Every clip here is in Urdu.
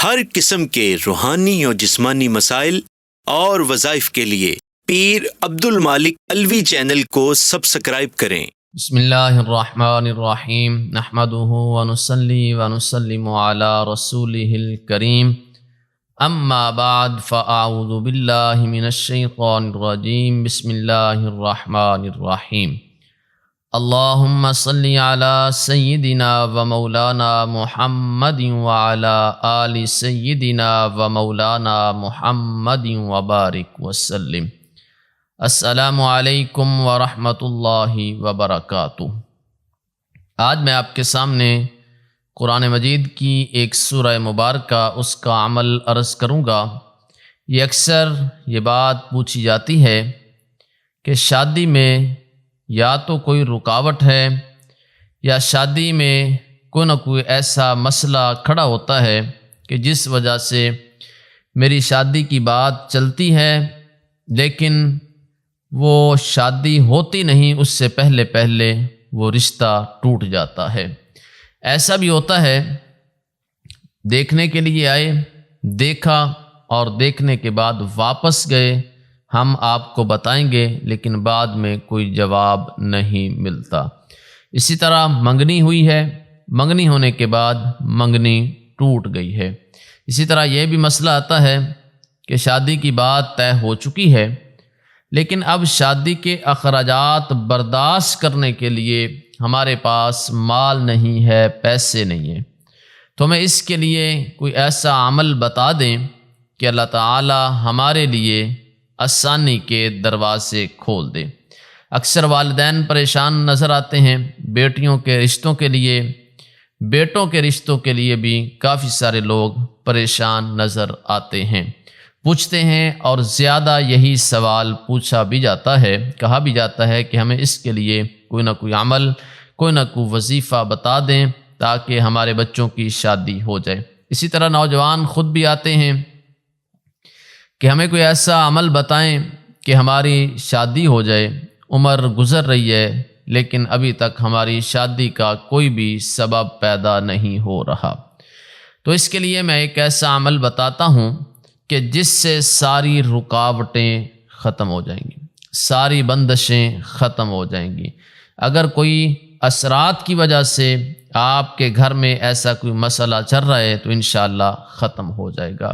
ہر قسم کے روحانی اور جسمانی مسائل اور وظائف کے لیے پیر عبد المالک الوی چینل کو سبسکرائب کریں۔ بسم اللہ الرحمن الرحیم، نحمده ونصلی ونسلم علی رسولہ الکریم، اما بعد فاعوذ باللہ من الشیطان الرجیم، بسم اللہ الرحمن الرحیم۔ اللہم صلی علی سیدنا و مولانا محمد وعلی آل سیدنا و مولانا محمد وبارک وسلم۔ السلام علیکم ورحمۃ اللہ وبرکاتہ۔ آج میں آپ کے سامنے قرآن مجید کی ایک سورہ مبارکہ اس کا عمل عرض کروں گا۔ یہ اکثر یہ بات پوچھی جاتی ہے کہ شادی میں یا تو کوئی رکاوٹ ہے یا شادی میں کوئی نہ کوئی ایسا مسئلہ کھڑا ہوتا ہے کہ جس وجہ سے میری شادی کی بات چلتی ہے لیکن وہ شادی ہوتی نہیں، اس سے پہلے وہ رشتہ ٹوٹ جاتا ہے۔ ایسا بھی ہوتا ہے، دیکھنے کے لیے آئے، دیکھا اور دیکھنے کے بعد واپس گئے، ہم آپ کو بتائیں گے لیکن بعد میں کوئی جواب نہیں ملتا۔ اسی طرح منگنی ہوئی ہے، منگنی ہونے کے بعد منگنی ٹوٹ گئی ہے۔ اسی طرح یہ بھی مسئلہ آتا ہے کہ شادی کی بات طے ہو چکی ہے لیکن اب شادی کے اخراجات برداشت کرنے کے لیے ہمارے پاس مال نہیں ہے، پیسے نہیں ہیں، تو ہمیں اس کے لیے کوئی ایسا عمل بتا دیں کہ اللہ تعالی ہمارے لیے آسانی کے دروازے کھول دے۔ اکثر والدین پریشان نظر آتے ہیں، بیٹیوں کے رشتوں کے لیے، بیٹوں کے رشتوں کے لیے بھی کافی سارے لوگ پریشان نظر آتے ہیں، پوچھتے ہیں، اور زیادہ یہی سوال پوچھا بھی جاتا ہے، کہا بھی جاتا ہے کہ ہمیں اس کے لیے کوئی نہ کوئی عمل، کوئی نہ کوئی وظیفہ بتا دیں تاکہ ہمارے بچوں کی شادی ہو جائے۔ اسی طرح نوجوان خود بھی آتے ہیں کہ ہمیں کوئی ایسا عمل بتائیں کہ ہماری شادی ہو جائے، عمر گزر رہی ہے لیکن ابھی تک ہماری شادی کا کوئی بھی سبب پیدا نہیں ہو رہا۔ تو اس کے لیے میں ایک ایسا عمل بتاتا ہوں کہ جس سے ساری رکاوٹیں ختم ہو جائیں گی، ساری بندشیں ختم ہو جائیں گی۔ اگر کوئی اثرات کی وجہ سے آپ کے گھر میں ایسا کوئی مسئلہ چل رہا ہے تو انشاءاللہ ختم ہو جائے گا۔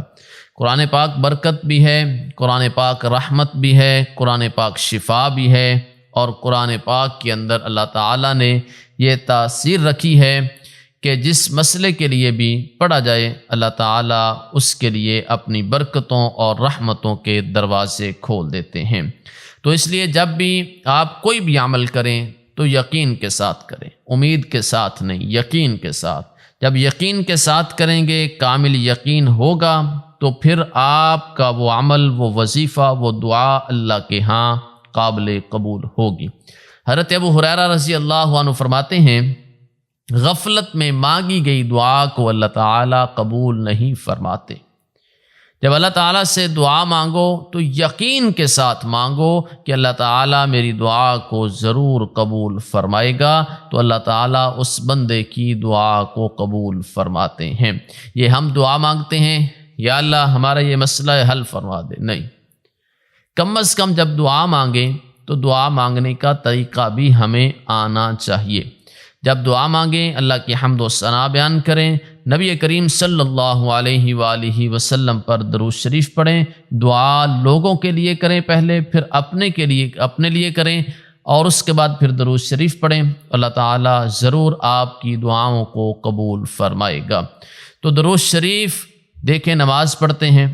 قرآن پاک برکت بھی ہے، قرآن پاک رحمت بھی ہے، قرآن پاک شفا بھی ہے، اور قرآن پاک کے اندر اللہ تعالیٰ نے یہ تاثیر رکھی ہے کہ جس مسئلے کے لیے بھی پڑھا جائے اللہ تعالیٰ اس کے لیے اپنی برکتوں اور رحمتوں کے دروازے کھول دیتے ہیں۔ تو اس لیے جب بھی آپ کوئی بھی عمل کریں تو یقین کے ساتھ کریں، امید کے ساتھ نہیں، یقین کے ساتھ۔ جب یقین کے ساتھ کریں گے، کامل یقین ہوگا، تو پھر آپ کا وہ عمل، وہ وظیفہ، وہ دعا اللہ کے ہاں قابل قبول ہوگی۔ حضرت ابو ہریرہ رضی اللہ عنہ فرماتے ہیں، غفلت میں مانگی گئی دعا کو اللہ تعالیٰ قبول نہیں فرماتے۔ جب اللہ تعالیٰ سے دعا مانگو تو یقین کے ساتھ مانگو کہ اللہ تعالیٰ میری دعا کو ضرور قبول فرمائے گا، تو اللہ تعالیٰ اس بندے کی دعا کو قبول فرماتے ہیں۔ یہ ہم دعا مانگتے ہیں، یا اللہ ہمارا یہ مسئلہ حل فرما دے، نہیں، کم از کم جب دعا مانگیں تو دعا مانگنے کا طریقہ بھی ہمیں آنا چاہیے۔ جب دعا مانگیں اللہ کی حمد و ثنا بیان کریں، نبی کریم صلی اللہ علیہ وآلہ وسلم پر درود شریف پڑھیں، دعا لوگوں کے لیے کریں پہلے، پھر اپنے لیے کریں، اور اس کے بعد پھر درود شریف پڑھیں، اللہ تعالیٰ ضرور آپ کی دعاؤں کو قبول فرمائے گا۔ تو درود شریف دیکھیں، نماز پڑھتے ہیں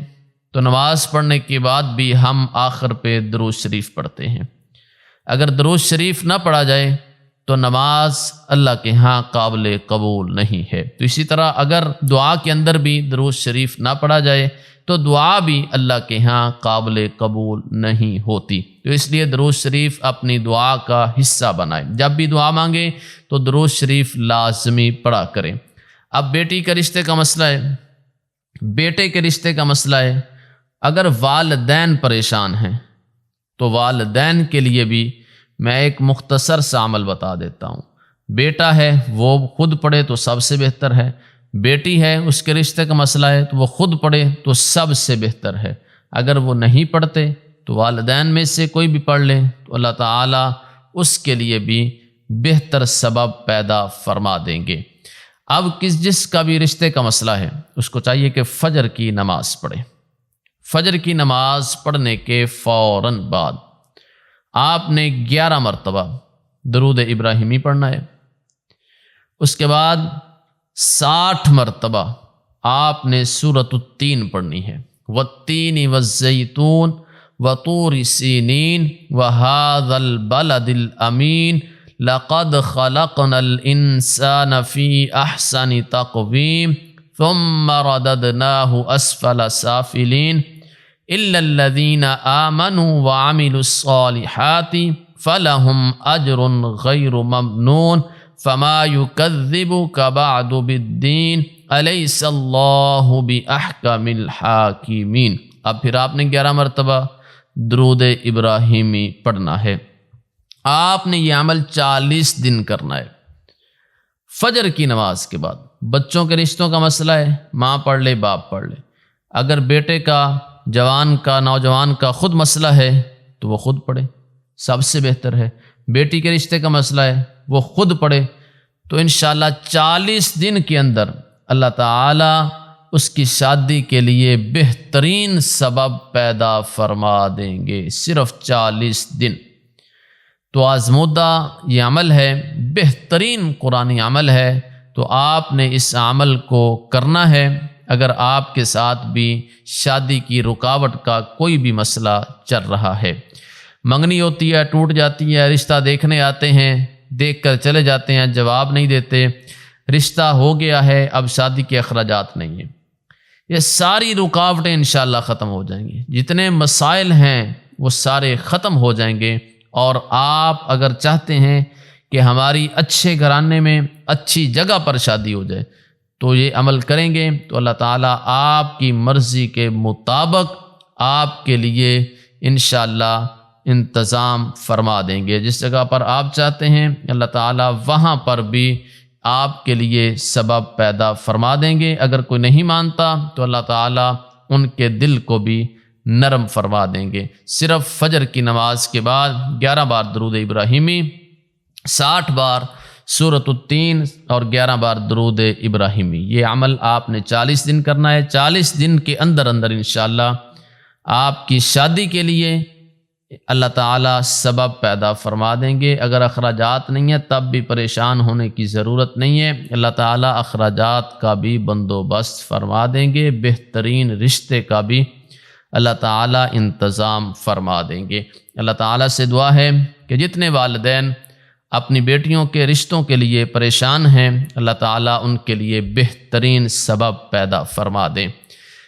تو نماز پڑھنے کے بعد بھی ہم آخر پہ درود شریف پڑھتے ہیں۔ اگر درود شریف نہ پڑھا جائے تو نماز اللہ کے ہاں قابل قبول نہیں ہے۔ تو اسی طرح اگر دعا کے اندر بھی درود شریف نہ پڑھا جائے تو دعا بھی اللہ کے ہاں قابل قبول نہیں ہوتی۔ تو اس لیے درود شریف اپنی دعا کا حصہ بنائیں، جب بھی دعا مانگیں تو درود شریف لازمی پڑھا کریں۔ اب بیٹی کے رشتے کا مسئلہ ہے، بیٹے کے رشتے کا مسئلہ ہے، اگر والدین پریشان ہیں تو والدین کے لیے بھی میں ایک مختصر سا عمل بتا دیتا ہوں۔ بیٹا ہے وہ خود پڑھے تو سب سے بہتر ہے، بیٹی ہے اس کے رشتے کا مسئلہ ہے تو وہ خود پڑھے تو سب سے بہتر ہے، اگر وہ نہیں پڑھتے تو والدین میں سے کوئی بھی پڑھ لے تو اللہ تعالیٰ اس کے لیے بھی بہتر سبب پیدا فرما دیں گے۔ اب جس کا بھی رشتے کا مسئلہ ہے اس کو چاہیے کہ فجر کی نماز پڑھے۔ فجر کی نماز پڑھنے کے فوراً بعد آپ نے 11 مرتبہ درود ابراہیمی پڑھنا ہے، اس کے بعد 60 مرتبہ آپ نے سورۃ التین پڑھنی ہے، والتین والزیتون وطور سینین وہذا البلد الامین لقد خلقنا الانسان فی احسن تقویم ثم رددناه اسفل سافلین الا الذین آمنوا وعملوا الصالحات فلهم اجر غیر ممنون فما يكذبك بعد بالدین الیس اللہ باحکم الحاکمین۔ اب پھر آپ نے 11 مرتبہ درود ابراہیمی پڑھنا ہے۔ آپ نے یہ عمل 40 دن کرنا ہے۔ فجر کی نماز کے بعد بچوں کے رشتوں کا مسئلہ ہے، ماں پڑھ لے باپ پڑھ لے، اگر بیٹے کا جوان کا نوجوان کا خود مسئلہ ہے تو وہ خود پڑھے، سب سے بہتر ہے۔ بیٹی کے رشتے کا مسئلہ ہے وہ خود پڑھے تو انشاءاللہ 40 دن کے اندر اللہ تعالیٰ اس کی شادی کے لیے بہترین سبب پیدا فرما دیں گے، صرف 40 دن۔ تو آزمودہ یہ عمل ہے، بہترین قرآنی عمل ہے، تو آپ نے اس عمل کو کرنا ہے۔ اگر آپ کے ساتھ بھی شادی کی رکاوٹ کا کوئی بھی مسئلہ چل رہا ہے، منگنی ہوتی ہے ٹوٹ جاتی ہے، رشتہ دیکھنے آتے ہیں دیکھ کر چلے جاتے ہیں، جواب نہیں دیتے، رشتہ ہو گیا ہے اب شادی کے اخراجات نہیں ہیں، یہ ساری رکاوٹیں انشاءاللہ ختم ہو جائیں گی، جتنے مسائل ہیں وہ سارے ختم ہو جائیں گے۔ اور آپ اگر چاہتے ہیں کہ ہماری اچھے گھرانے میں اچھی جگہ پر شادی ہو جائے تو یہ عمل کریں گے تو اللہ تعالیٰ آپ کی مرضی کے مطابق آپ کے لیے انشاءاللہ انتظام فرما دیں گے۔ جس جگہ پر آپ چاہتے ہیں اللہ تعالیٰ وہاں پر بھی آپ کے لیے سبب پیدا فرما دیں گے۔ اگر کوئی نہیں مانتا تو اللہ تعالیٰ ان کے دل کو بھی نرم فرما دیں گے۔ صرف فجر کی نماز کے بعد 11 بار درود ابراہیمی، 60 بار سورۃ التین اور 11 بار درود ابراہیمی، یہ عمل آپ نے 40 دن کرنا ہے۔ 40 دن کے اندر اندر انشاءاللہ آپ کی شادی کے لیے اللہ تعالیٰ سبب پیدا فرما دیں گے۔ اگر اخراجات نہیں ہیں تب بھی پریشان ہونے کی ضرورت نہیں ہے، اللہ تعالیٰ اخراجات کا بھی بندوبست فرما دیں گے، بہترین رشتے کا بھی اللہ تعالیٰ انتظام فرما دیں گے۔ اللہ تعالیٰ سے دعا ہے کہ جتنے والدین اپنی بیٹیوں کے رشتوں کے لیے پریشان ہیں اللہ تعالیٰ ان کے لیے بہترین سبب پیدا فرما دیں۔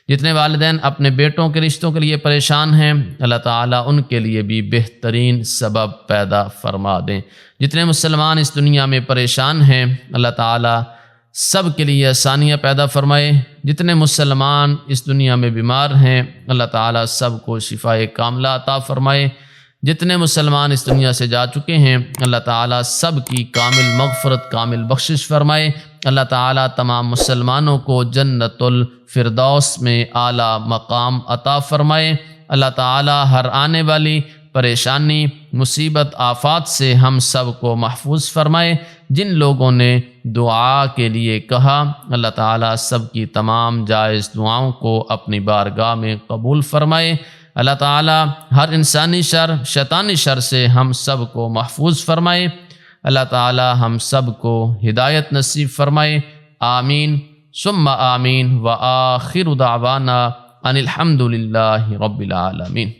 جتنے والدین اپنے بیٹوں کے رشتوں کے لیے پریشان ہیں اللہ تعالیٰ ان کے لیے بھی بہترین سبب پیدا فرما دیں۔ جتنے مسلمان اس دنیا میں پریشان ہیں اللہ تعالیٰ سب کے لیے آسانیاں پیدا فرمائے۔ جتنے مسلمان اس دنیا میں بیمار ہیں اللہ تعالیٰ سب کو شفائے کاملہ عطا فرمائے۔ جتنے مسلمان اس دنیا سے جا چکے ہیں اللہ تعالیٰ سب کی کامل مغفرت کامل بخشش فرمائے۔ اللہ تعالیٰ تمام مسلمانوں کو جنت الفردوس میں اعلیٰ مقام عطا فرمائے۔ اللہ تعالیٰ ہر آنے والی پریشانی مصیبت آفات سے ہم سب کو محفوظ فرمائے۔ جن لوگوں نے دعا کے لیے کہا اللہ تعالیٰ سب کی تمام جائز دعاؤں کو اپنی بارگاہ میں قبول فرمائے۔ اللہ تعالیٰ ہر انسانی شر شیطانی شر سے ہم سب کو محفوظ فرمائے۔ اللہ تعالیٰ ہم سب کو ہدایت نصیب فرمائے۔ آمین ثم آمین وآخر دعوانا ان الحمد للہ رب العالمین۔